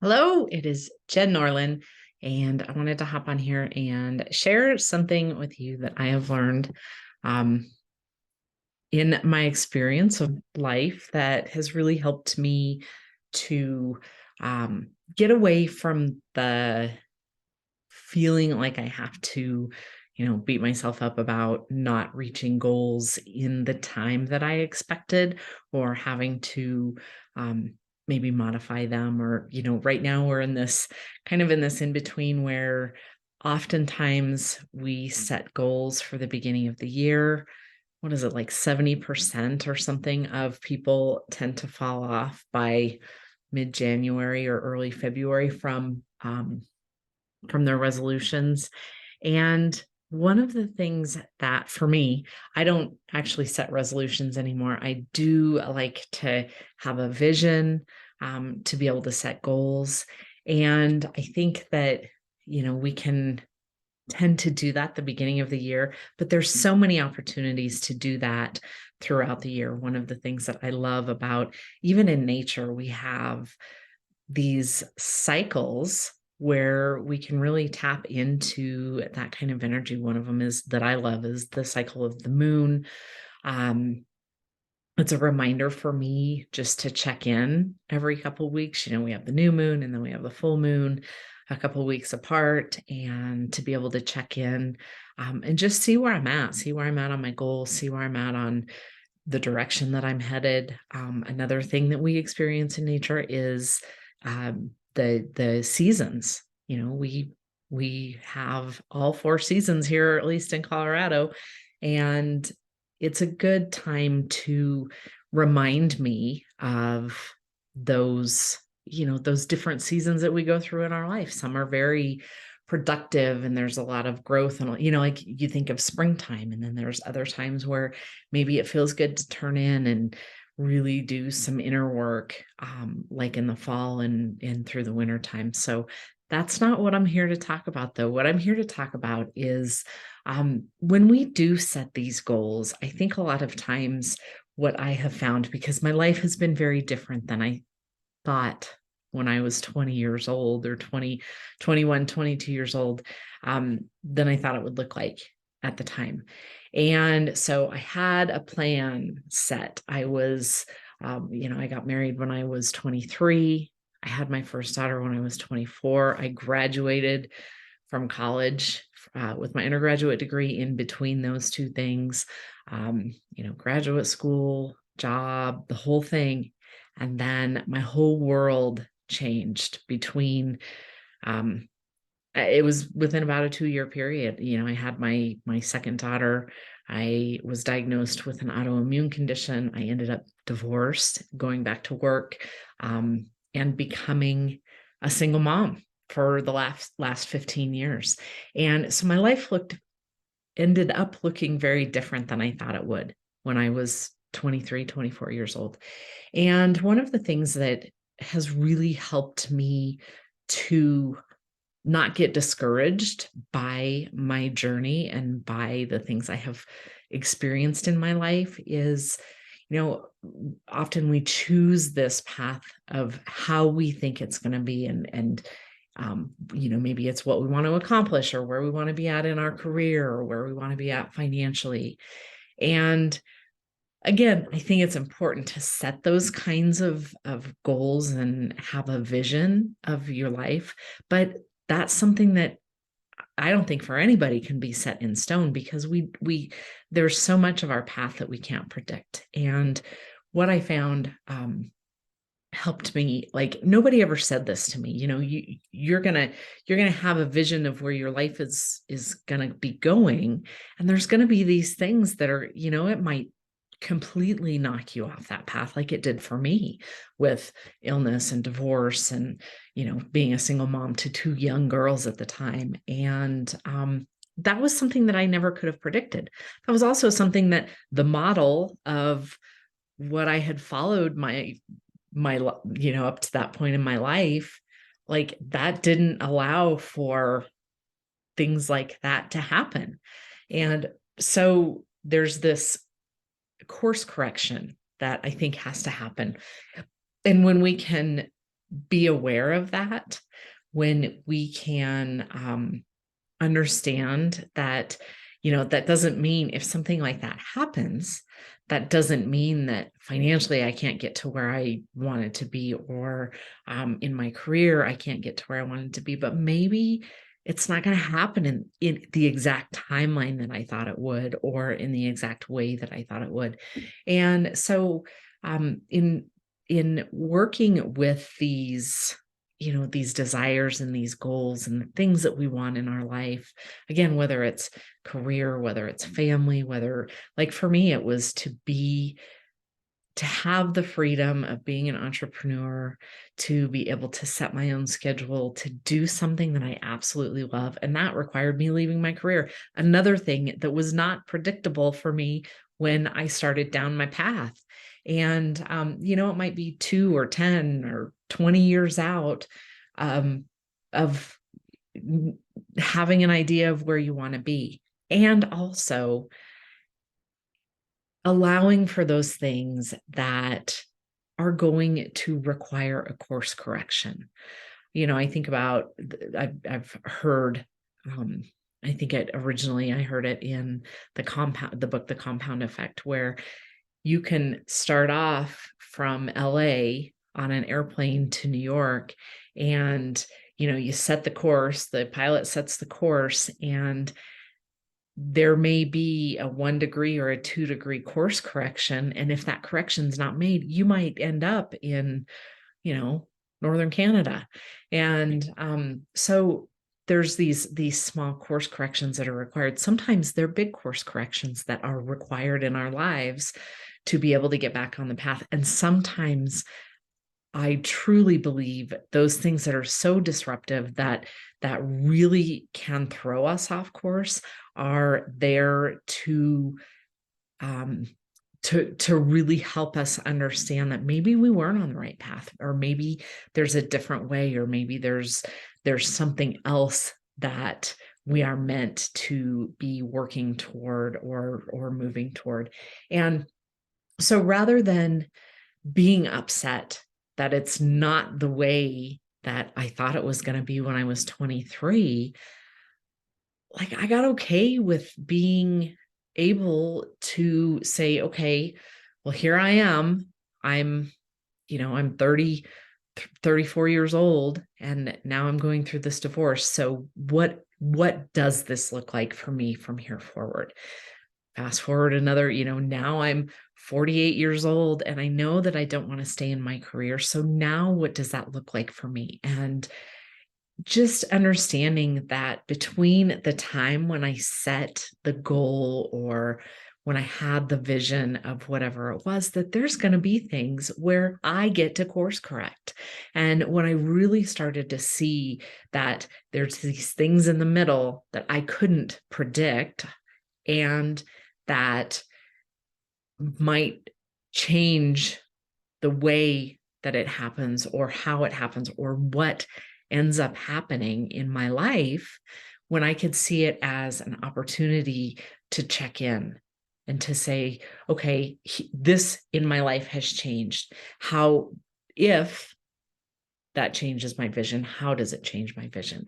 Hello, it is Jen Norlin, and I wanted to hop on here and share something with you that I have learned um, in my experience of life that has really helped me to get away from the feeling like I have to, beat myself up about not reaching goals in the time that I expected or having to um, maybe modify them. Or, right now we're in this kind of in this in between where oftentimes we set goals for the beginning of the year. What is it, like 70% or something of people tend to fall off by mid-January or early February from their resolutions. And one of the things that for me, I don't actually set resolutions anymore. I do like to have a vision, to be able to set goals. And I think that, we can tend to do that the beginning of the year, but there's so many opportunities to do that throughout the year. One of the things that I love about even in nature, we have these cycles where we can really tap into that kind of energy. One of them is that I love is the cycle of the moon. Um, it's a reminder for me just to check in every couple of weeks. We have the new moon and then we have the full moon a couple of weeks apart, and to be able to check in and just see where I'm at on my goals, see where I'm at on the direction that I'm headed. Another thing that we experience in nature is the seasons. We have all four seasons here, at least in Colorado, and it's a good time to remind me of those those different seasons that we go through in our life. Some are very productive and there's a lot of growth, and like you think of springtime, and then there's other times where maybe it feels good to turn in and really do some inner work, like in the fall and through the winter time. So that's not what I'm here to talk about, though. What I'm here to talk about is when we do set these goals, I think a lot of times what I have found, because my life has been very different than I thought when I was 20 years old, or 20, 21, 22 years old, than I thought it would look like at the time. And so I had a plan set. I got married when I was 23. I had my first daughter when I was 24. I graduated from college with my undergraduate degree in between those two things, graduate school, job, the whole thing. And then my whole world changed between, it was within about a 2-year period. I had my second daughter. I was diagnosed with an autoimmune condition. I ended up divorced, going back to work, and becoming a single mom for the last 15 years. And so my life ended up looking very different than I thought it would when I was 23, 24 years old. And one of the things that has really helped me to not get discouraged by my journey and by the things I have experienced in my life is, often we choose this path of how we think it's going to be, and maybe it's what we want to accomplish or where we want to be at in our career or where we want to be at financially. And again, I think it's important to set those kinds of goals and have a vision of your life. But that's something that I don't think for anybody can be set in stone, because we there's so much of our path that we can't predict. And what I found helped me, like nobody ever said this to me. You're gonna have a vision of where your life is gonna be going, and there's gonna be these things that are, it might completely knock you off that path, like it did for me with illness and divorce and being a single mom to two young girls at the time. And that was something that I never could have predicted. That was also something that the model of what I had followed my up to that point in my life, like that didn't allow for things like that to happen. And so there's this course correction that I think has to happen. And when we can be aware of that, when we can understand that, that doesn't mean, if something like that happens, that doesn't mean that financially I can't get to where I wanted to be, or in my career I can't get to where I wanted to be, but maybe it's not going to happen in the exact timeline that I thought it would, or in the exact way that I thought it would. And so in working with these desires and these goals and the things that we want in our life, again, whether it's career, whether it's family, whether, like for me, it was to have the freedom of being an entrepreneur, to be able to set my own schedule, to do something that I absolutely love. And that required me leaving my career. Another thing that was not predictable for me when I started down my path. And, it might be 2 or 10 or 20 years out of having an idea of where you want to be. And also allowing for those things that are going to require a course correction. I think about, I've heard, I think I heard it in the book, The Compound Effect, where you can start off from LA on an airplane to New York, and you set the course, the pilot sets the course, and there may be a 1 degree or a 2 degree course correction. And if that correction's not made, you might end up in, Northern Canada. And so there's these small course corrections that are required. Sometimes they're big course corrections that are required in our lives to be able to get back on the path. And sometimes I truly believe those things that are so disruptive that really can throw us off course are there to really help us understand that maybe we weren't on the right path, or maybe there's a different way, or maybe there's something else that we are meant to be working toward, or moving toward. And so rather than being upset that it's not the way that I thought it was going to be when I was 23, like, I got okay with being able to say, okay, well, here I am. I'm 34 years old, and now I'm going through this divorce. So what does this look like for me from here forward? Fast forward another, now I'm 48 years old, and I know that I don't want to stay in my career. So now what does that look like for me? And just understanding that between the time when I set the goal, or when I had the vision of whatever it was, that there's going to be things where I get to course correct. And when I really started to see that there's these things in the middle that I couldn't predict, and that might change the way that it happens, or how it happens, or what ends up happening in my life, when I could see it as an opportunity to check in and to say, okay, this in my life has changed. If that changes my vision, how does it change my vision?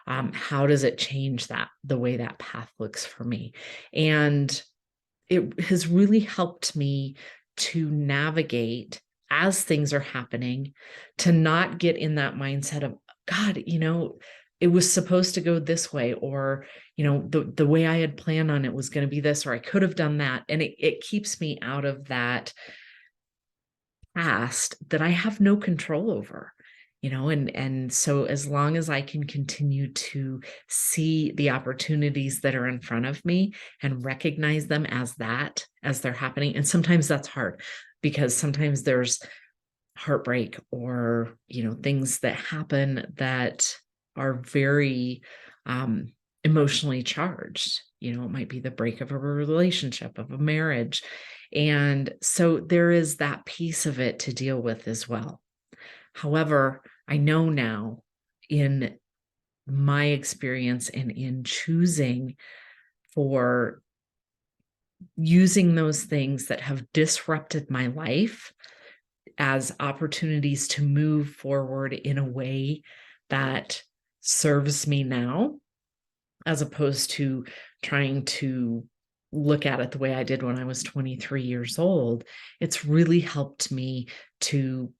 How does it change the way that path looks for me? And it has really helped me to navigate as things are happening, to not get in that mindset of, God, it was supposed to go this way, or, the way I had planned on it was going to be this, or I could have done that. And it keeps me out of that past that I have no control over. And so as long as I can continue to see the opportunities that are in front of me and recognize them as they're happening. And sometimes that's hard, because sometimes there's heartbreak, or things that happen that are very emotionally charged. It might be the break of a relationship, of a marriage. And so there is that piece of it to deal with as well. However, I know now, in my experience and in choosing for using those things that have disrupted my life as opportunities to move forward in a way that serves me now, as opposed to trying to look at it the way I did when I was 23 years old. It's really helped me to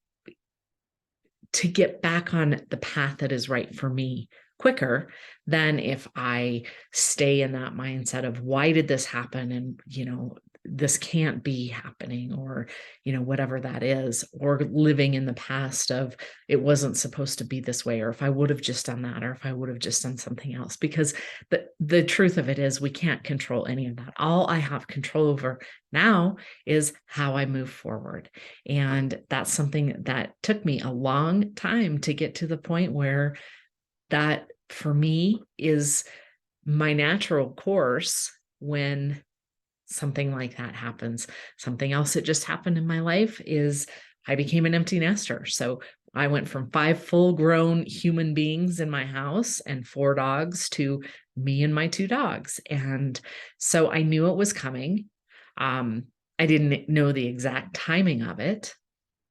get back on the path that is right for me quicker than if I stay in that mindset of why did this happen, and this can't be happening, or whatever that is, or living in the past of it wasn't supposed to be this way, or if I would have just done that, or if I would have just done something else. Because the truth of it is we can't control any of that. All I have control over now is how I move forward. And that's something that took me a long time to get to the point where that for me is my natural course when something like that happens. Something else that just happened in my life is I became an empty nester. So I went from 5 full-grown human beings in my house and 4 dogs to me and my 2 dogs. And so I knew it was coming. I didn't know the exact timing of it,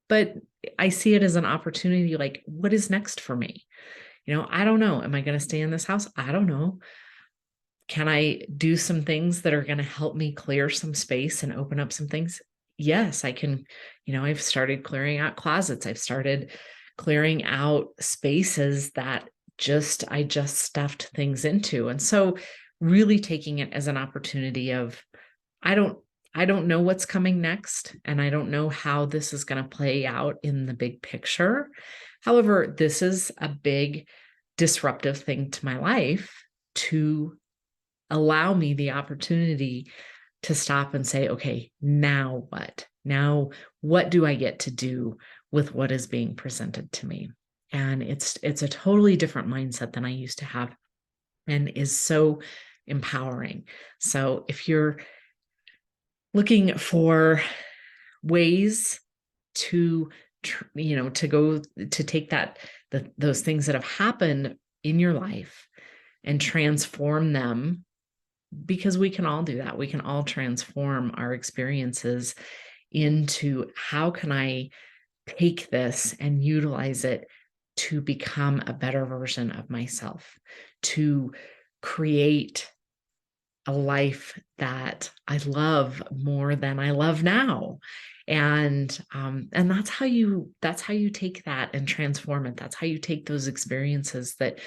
but I see it as an opportunity. Like, what is next for me? I don't know. Am I going to stay in this house? I don't know. Can I do some things that are going to help me clear some space and open up some things? Yes, I can. I've started clearing out closets. I've started clearing out spaces that I just stuffed things into. And so really taking it as an opportunity of, I don't know what's coming next, and I don't know how this is going to play out in the big picture. However, this is a big disruptive thing to my life to allow me the opportunity to stop and say, okay, now what? Now, what do I get to do with what is being presented to me? And it's a totally different mindset than I used to have, and is so empowering. So if you're looking for ways to to take those things that have happened in your life and transform them, because we can all do that. We can all transform our experiences into, how can I take this and utilize it to become a better version of myself, to create a life that I love more than I love now. And that's how you take that and transform it. That's how you take those experiences that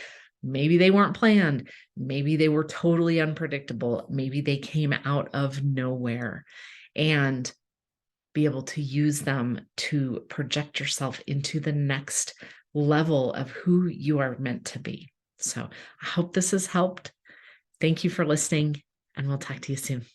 maybe they weren't planned, maybe they were totally unpredictable, maybe they came out of nowhere, and be able to use them to project yourself into the next level of who you are meant to be. So I hope this has helped. Thank you for listening, and we'll talk to you soon.